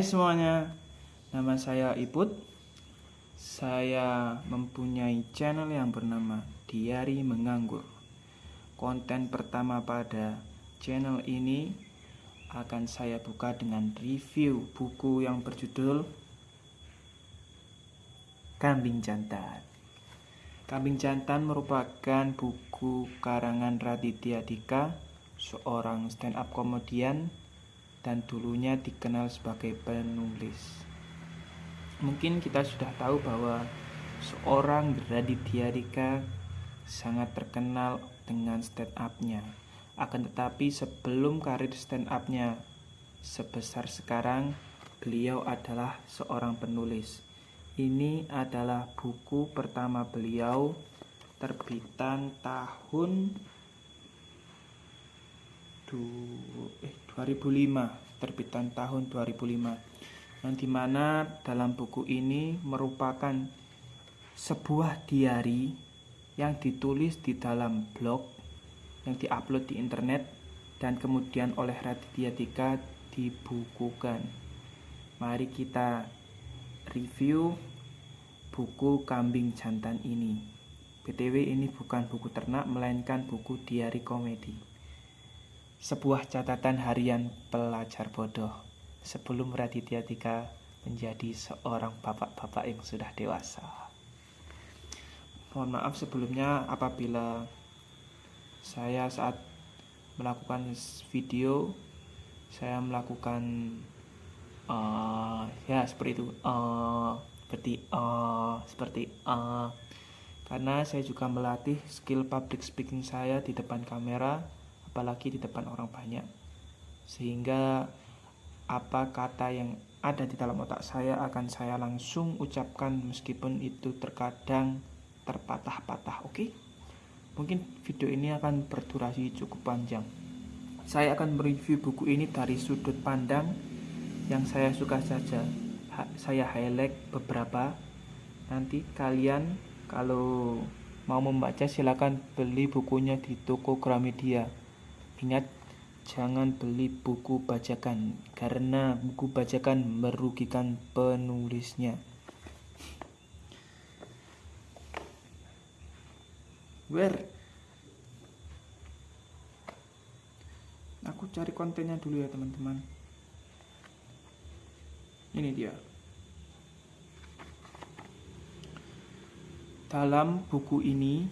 semuanya, nama saya Iput. Saya mempunyai channel yang bernama Diari Menganggur. Konten pertama pada channel ini akan saya buka dengan review buku yang berjudul Kambing Jantan. Kambing Jantan merupakan buku karangan Raditya Dika, seorang stand-up komedian dan dulunya dikenal sebagai penulis. Mungkin kita sudah tahu bahwa seorang Raditya Dika sangat terkenal dengan stand-up-nya. Akan tetapi sebelum karir stand-up-nya sebesar sekarang, beliau adalah seorang penulis. Ini adalah buku pertama beliau, terbitan tahun 2005, terbitan tahun 2005, yang dimana dalam buku ini merupakan sebuah diari yang ditulis di dalam blog yang diupload di internet dan kemudian oleh Raditya Dika dibukukan. Mari kita review buku Kambing Jantan ini. BTW ini bukan buku ternak melainkan buku diari komedi. Sebuah catatan harian pelajar bodoh sebelum Raditya Dika menjadi seorang bapak-bapak yang sudah dewasa. Mohon maaf sebelumnya apabila saya saat melakukan video saya melakukan seperti itu, karena saya juga melatih skill public speaking saya di depan kamera, apalagi di depan orang banyak, sehingga apa kata yang ada di dalam otak saya akan saya langsung ucapkan meskipun itu terkadang terpatah-patah. Oke? Mungkin video ini akan berdurasi cukup panjang. Saya akan mereview buku ini dari sudut pandang yang saya suka saja. Saya highlight beberapa. Nanti kalian kalau mau membaca silakan beli bukunya di toko Gramedia. Ingat, jangan beli buku bajakan karena buku bajakan merugikan penulisnya. Aku cari kontennya dulu ya teman-teman. Ini dia. Dalam buku ini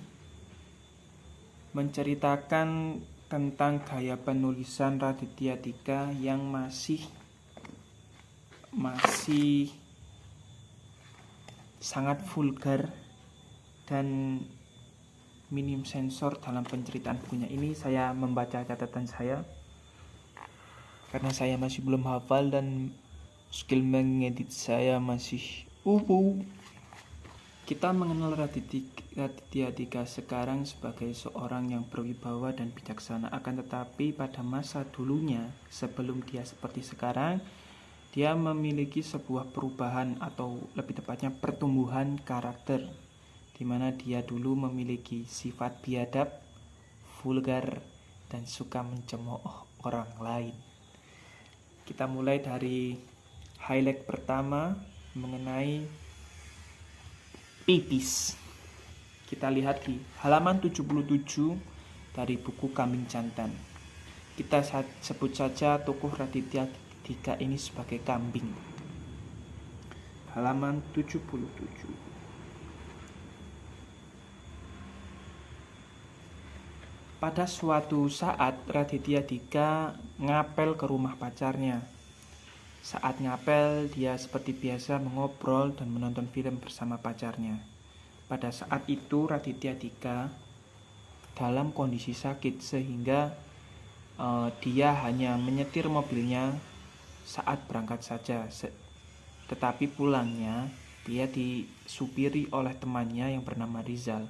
menceritakan tentang gaya penulisan Raditya Dika yang masih sangat vulgar dan minim sensor dalam penceritaan bukunya. Ini saya membaca catatan saya karena saya masih belum hafal dan skill mengedit saya masih Kita mengenal Raditya Dika sekarang sebagai seorang yang berwibawa dan bijaksana. Akan tetapi pada masa dulunya, sebelum dia seperti sekarang, dia memiliki sebuah perubahan atau lebih tepatnya pertumbuhan karakter, di mana dia dulu memiliki sifat biadab, vulgar, dan suka mencemooh orang lain. Kita mulai dari highlight pertama mengenai pipis. Kita lihat di halaman 77 dari buku Kambing Jantan. Kita sebut saja tokoh Raditya Dika ini sebagai kambing. Halaman 77. Pada suatu saat Raditya Dika ngapel ke rumah pacarnya. Saat ngapel, dia seperti biasa mengobrol dan menonton film bersama pacarnya. Pada saat itu Raditya Dika dalam kondisi sakit sehingga dia hanya menyetir mobilnya saat berangkat saja. Tetapi pulangnya dia disupiri oleh temannya yang bernama Rizal.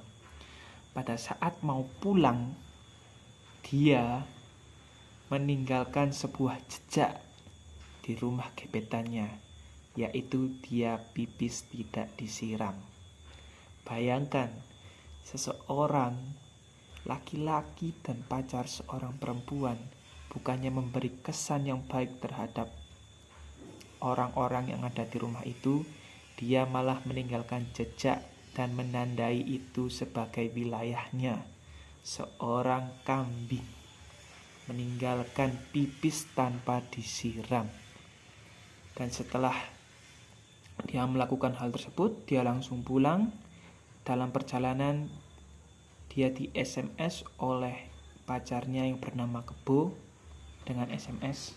Pada saat mau pulang, dia meninggalkan sebuah jejak di rumah gebetannya, yaitu dia pipis tidak disiram. Bayangkan, seseorang laki-laki dan pacar seorang perempuan bukannya memberi kesan yang baik terhadap orang-orang yang ada di rumah itu, dia malah meninggalkan jejak dan menandai itu sebagai wilayahnya. Seorang kambing meninggalkan pipis tanpa disiram. Dan setelah dia melakukan hal tersebut, dia langsung pulang. Dalam perjalanan, dia di SMS oleh pacarnya yang bernama Kebo dengan SMS,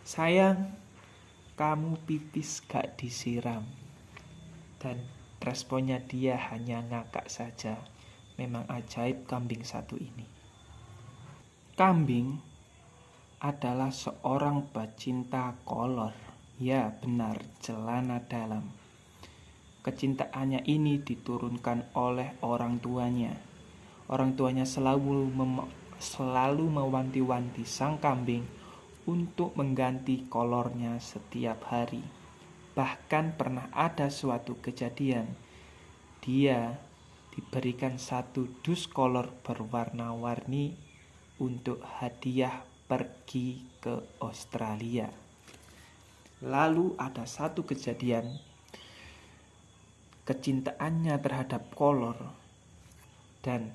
"Sayang, kamu pipis gak disiram." Dan responnya dia hanya ngakak saja. Memang ajaib kambing satu ini. Kambing adalah seorang pecinta kolor. Ya benar, celana dalam. Kecintaannya ini diturunkan oleh orang tuanya. Orang tuanya selalu mewanti-wanti sang kambing untuk mengganti kolornya setiap hari. Bahkan pernah ada suatu kejadian, dia diberikan satu dus kolor berwarna-warni untuk hadiah pergi ke Australia. Lalu ada satu kejadian, kecintaannya terhadap kolor dan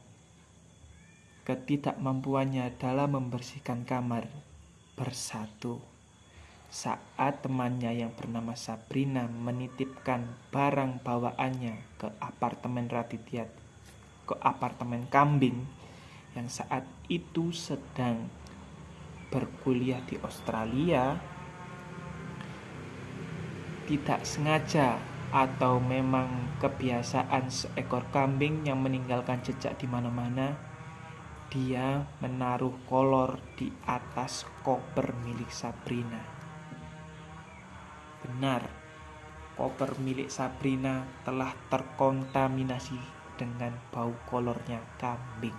ketidakmampuannya dalam membersihkan kamar bersatu. Saat temannya yang bernama Sabrina menitipkan barang bawaannya ke apartemen kambing yang saat itu sedang berkuliah di Australia, tidak sengaja atau memang kebiasaan seekor kambing yang meninggalkan jejak di mana-mana, dia menaruh kolor di atas koper milik Sabrina. Benar, koper milik Sabrina telah terkontaminasi dengan bau kolornya kambing.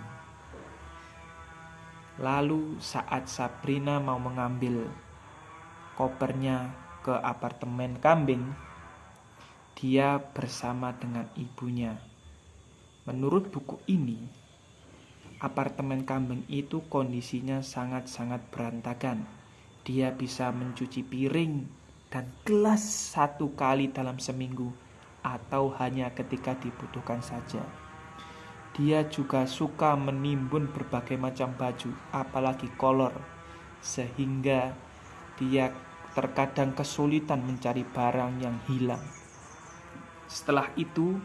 Lalu saat Sabrina mau mengambil kopernya ke apartemen kambing, dia bersama dengan ibunya. Menurut buku ini, apartemen kambing itu kondisinya sangat-sangat berantakan. Dia bisa mencuci piring dan gelas 1 kali dalam seminggu atau hanya ketika dibutuhkan saja. Dia juga suka menimbun berbagai macam baju, apalagi kolor, sehingga dia terkadang kesulitan mencari barang yang hilang. Setelah itu,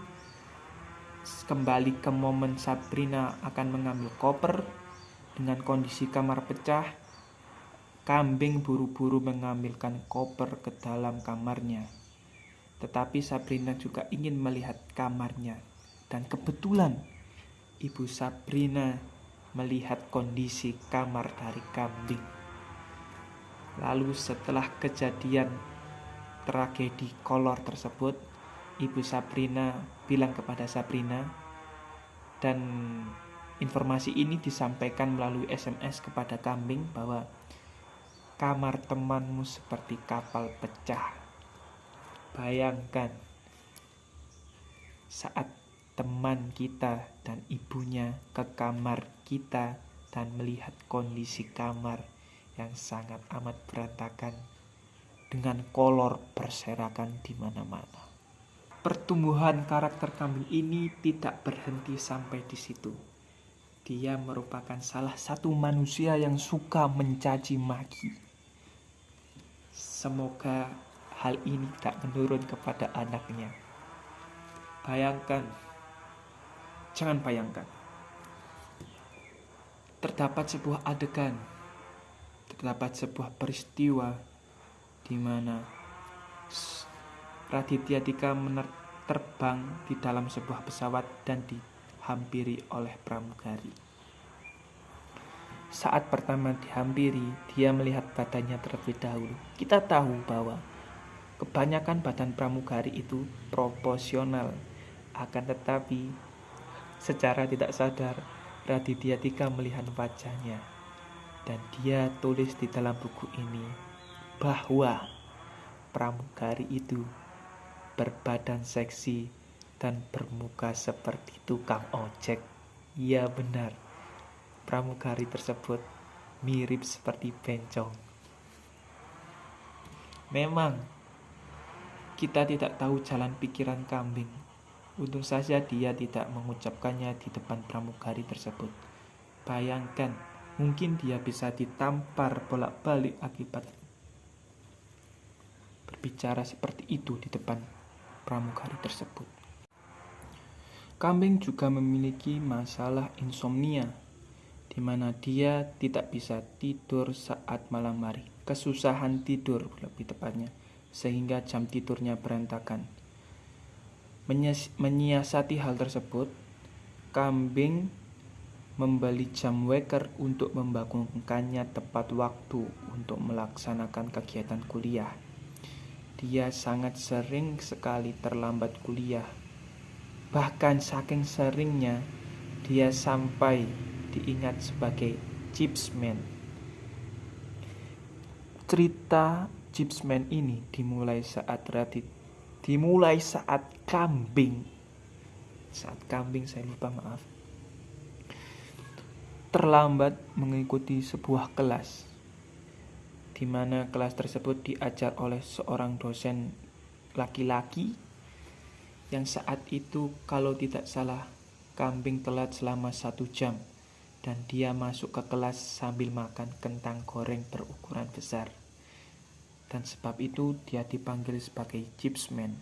kembali ke momen Sabrina akan mengambil koper. Dengan kondisi kamar pecah, kambing buru-buru mengambilkan koper ke dalam kamarnya. Tetapi Sabrina juga ingin melihat kamarnya. Dan kebetulan ibu Sabrina melihat kondisi kamar dari kambing. Lalu setelah kejadian tragedi kolor tersebut, ibu Sabrina bilang kepada Sabrina, dan informasi ini disampaikan melalui SMS kepada kambing, bahwa kamar temanmu seperti kapal pecah. Bayangkan saat teman kita dan ibunya ke kamar kita dan melihat kondisi kamar yang sangat amat berantakan dengan kolor berserakan di mana-mana. Pertumbuhan karakter kambing ini tidak berhenti sampai di situ. Dia merupakan salah satu manusia yang suka mencaci maki. Semoga hal ini tidak menurun kepada anaknya. Jangan bayangkan. Terdapat sebuah adegan, terdapat sebuah peristiwa di mana Raditya Dika terbang di dalam sebuah pesawat dan dihampiri oleh pramugari. Saat pertama dihampiri, dia melihat badannya terlebih dahulu. Kita tahu bahwa kebanyakan badan pramugari itu proporsional, akan tetapi secara tidak sadar Raditya Dika melihat wajahnya. Dan dia tulis di dalam buku ini bahwa pramugari itu berbadan seksi dan bermuka seperti tukang ojek. Ya benar, pramugari tersebut mirip seperti bencong. Memang kita tidak tahu jalan pikiran kambing. Untung saja dia tidak mengucapkannya di depan pramugari tersebut. Bayangkan, mungkin dia bisa ditampar bolak-balik akibat berbicara seperti itu di depan pramugari tersebut. Kambing juga memiliki masalah insomnia, di mana dia tidak bisa tidur saat malam hari. Kesusahan tidur lebih tepatnya, sehingga jam tidurnya berantakan. Menyiasati hal tersebut, kambing membeli jam waker untuk membangunkannya tepat waktu untuk melaksanakan kegiatan kuliah. Dia sangat sering sekali terlambat kuliah. Bahkan saking seringnya, dia sampai diingat sebagai chipsman. Cerita chipsman ini dimulai saat kambing saya lupa maaf terlambat mengikuti sebuah kelas, di mana kelas tersebut diajar oleh seorang dosen laki-laki yang saat itu kalau tidak salah kambing telat selama 1 jam dan dia masuk ke kelas sambil makan kentang goreng berukuran besar. Dan sebab itu dia dipanggil sebagai chipsman.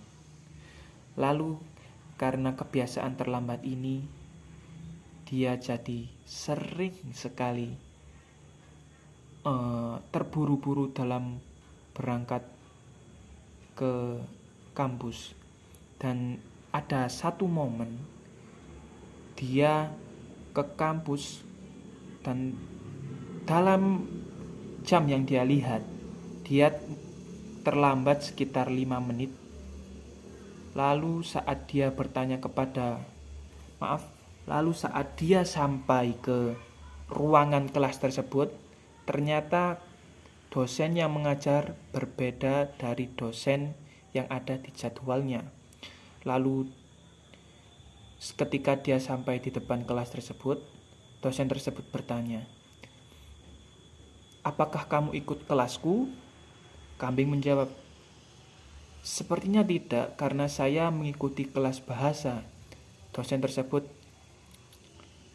Lalu karena kebiasaan terlambat ini, dia jadi sering sekali terburu-buru dalam berangkat ke kampus. Dan ada satu momen dia ke kampus dan dalam jam yang dia lihat, dia terlambat sekitar 5 menit. Lalu saat dia sampai ke ruangan kelas tersebut, ternyata dosen yang mengajar berbeda dari dosen yang ada di jadwalnya. Lalu ketika dia sampai di depan kelas tersebut, dosen tersebut bertanya, "Apakah kamu ikut kelasku?" Kambing menjawab, "Sepertinya tidak, karena saya mengikuti kelas bahasa." Dosen tersebut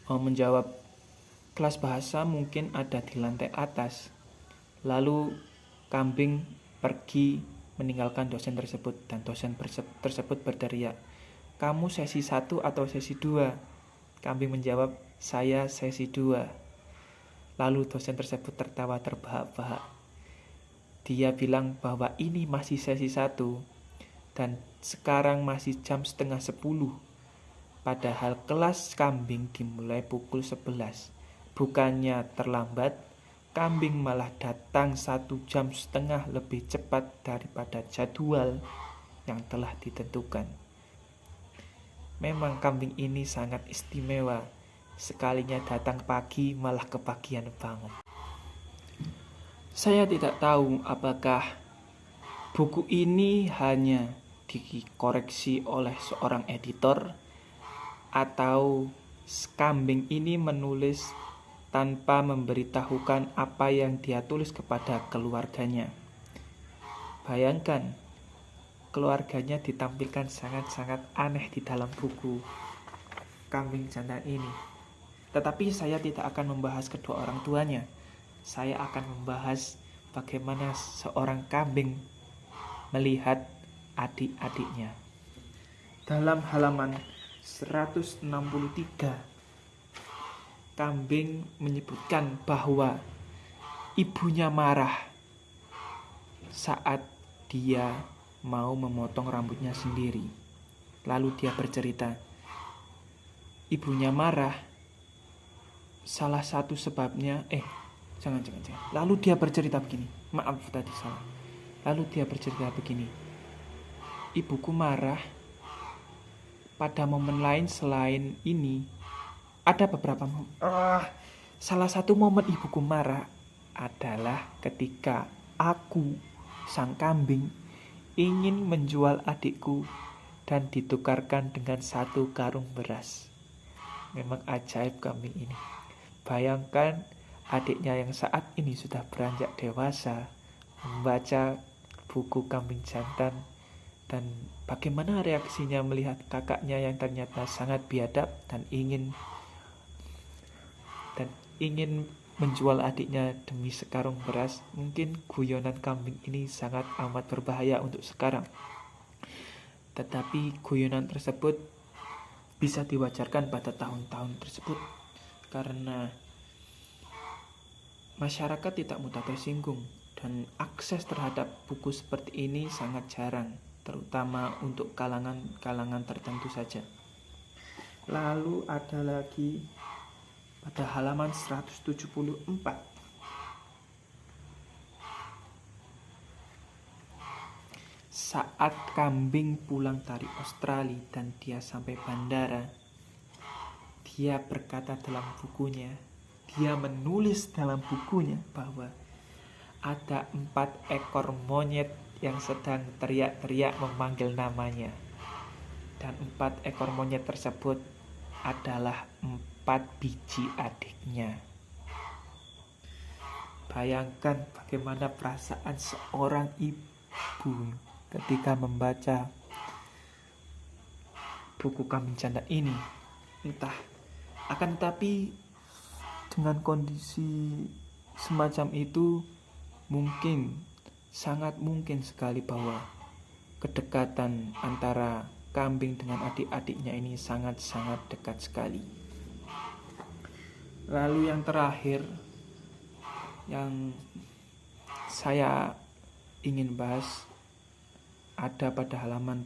menjawab, "Kelas bahasa mungkin ada di lantai atas." Lalu kambing pergi meninggalkan dosen tersebut dan dosen tersebut berteriak, "Kamu sesi 1 atau sesi 2?" Kambing menjawab, "Saya sesi 2." Lalu dosen tersebut tertawa terbahak-bahak. Dia bilang bahwa ini masih sesi 1 dan sekarang masih jam setengah 10. Padahal kelas kambing dimulai pukul 11. Bukannya terlambat, kambing malah datang 1,5 jam lebih cepat daripada jadwal yang telah ditentukan. Memang kambing ini sangat istimewa. Sekalinya datang pagi malah kepagian banget. Saya tidak tahu apakah buku ini hanya dikoreksi oleh seorang editor atau kambing ini menulis tanpa memberitahukan apa yang dia tulis kepada keluarganya. Bayangkan, keluarganya ditampilkan sangat-sangat aneh di dalam buku Kambing Jantan ini. Tetapi saya tidak akan membahas kedua orang tuanya. Saya akan membahas bagaimana seorang kambing melihat adik-adiknya. Dalam halaman 163, kambing menyebutkan bahwa ibunya marah saat dia mau memotong rambutnya sendiri. Lalu dia bercerita, ibunya marah, salah satu sebabnya jangan. Lalu dia bercerita begini. Maaf tadi salah. Lalu dia bercerita begini. Ibuku marah pada momen lain selain ini. Ada beberapa momen. Salah satu momen ibuku marah adalah ketika aku, sang kambing, ingin menjual adikku dan ditukarkan dengan 1 karung beras. Memang ajaib kambing ini. Bayangkan adiknya yang saat ini sudah beranjak dewasa membaca buku Kambing Jantan dan bagaimana reaksinya melihat kakaknya yang ternyata sangat biadab dan ingin menjual adiknya demi sekarung beras. Mungkin guyonan kambing ini sangat amat berbahaya untuk sekarang. Tetapi guyonan tersebut bisa diwajarkan pada tahun-tahun tersebut karena masyarakat tidak mudah tersinggung dan akses terhadap buku seperti ini sangat jarang, terutama untuk kalangan tertentu saja. Lalu ada lagi pada halaman 174. Saat kambing pulang dari Australia dan dia sampai bandara, dia berkata dalam bukunya, dia menulis dalam bukunya bahwa ada 4 ekor monyet yang sedang teriak-teriak memanggil namanya. Dan 4 ekor monyet tersebut adalah 4 biji adiknya. Bayangkan bagaimana perasaan seorang ibu ketika membaca buku Kambing Jantan ini. Akan tetapi dengan kondisi semacam itu sangat mungkin sekali bahwa kedekatan antara kambing dengan adik-adiknya ini sangat-sangat dekat sekali. Lalu yang terakhir yang saya ingin bahas ada pada halaman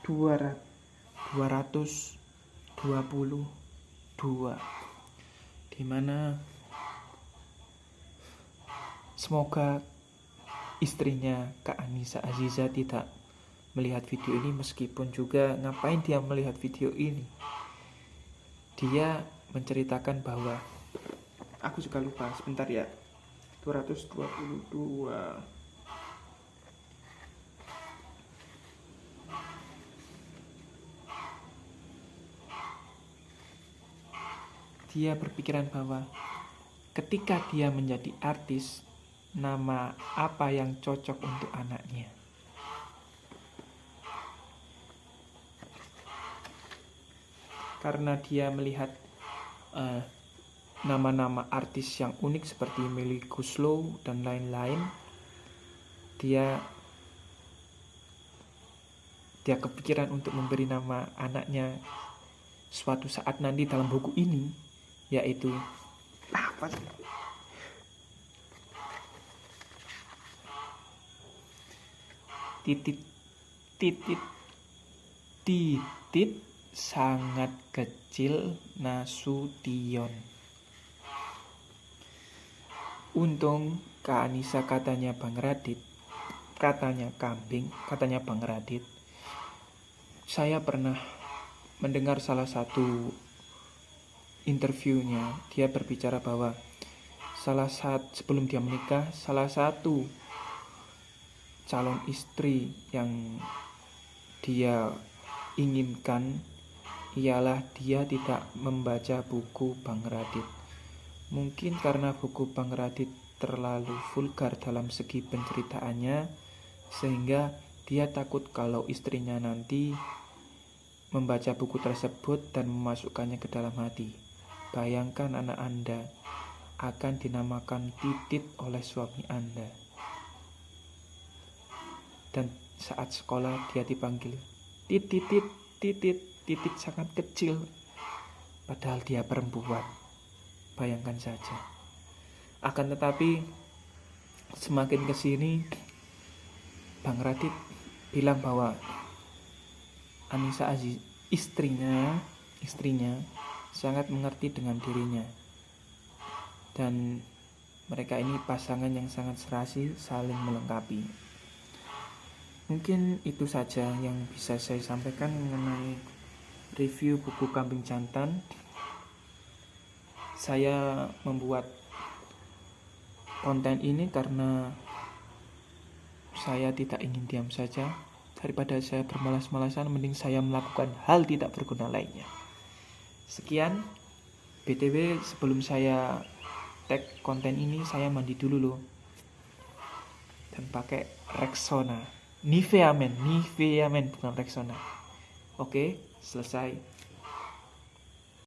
222, di mana semoga istrinya Kak Anissa Aziza tidak melihat video ini, meskipun juga ngapain dia melihat video ini. Dia menceritakan bahwa aku juga lupa, sebentar ya. 222. Dia berpikiran bahwa ketika dia menjadi artis, nama apa yang cocok untuk anaknya. Karena dia melihat nama-nama artis yang unik seperti Melly Goeslaw dan lain-lain, dia kepikiran untuk memberi nama anaknya suatu saat nanti dalam buku ini, yaitu titit sangat kecil Nasution. Untung Kak Anissa katanya Bang Radit, katanya kambing, katanya Bang Radit. Saya pernah mendengar salah satu interviewnya, dia berbicara bahwa sebelum dia menikah, salah satu calon istri yang dia inginkan ialah dia tidak membaca buku Bang Radit. Mungkin karena buku Bang Radit terlalu vulgar dalam segi penceritaannya, sehingga dia takut kalau istrinya nanti membaca buku tersebut dan memasukkannya ke dalam hati. Bayangkan anak Anda akan dinamakan Titit oleh suami Anda, dan saat sekolah dia dipanggil titit sangat kecil, padahal dia perempuan. Bayangkan saja. Akan tetapi semakin kesini, Bang Radit bilang bahwa Anissa Aziz, istrinya sangat mengerti dengan dirinya, dan mereka ini pasangan yang sangat serasi, saling melengkapi. Mungkin itu saja yang bisa saya sampaikan mengenai review buku Kambing Jantan. Saya membuat konten ini karena saya tidak ingin diam saja. Daripada saya bermalas-malasan, mending saya melakukan hal tidak berguna lainnya. Sekian. BTW sebelum saya tag konten ini, saya mandi dulu loh. dan pakai Rexona. Nivea men bukan Rexona. Oke, selesai.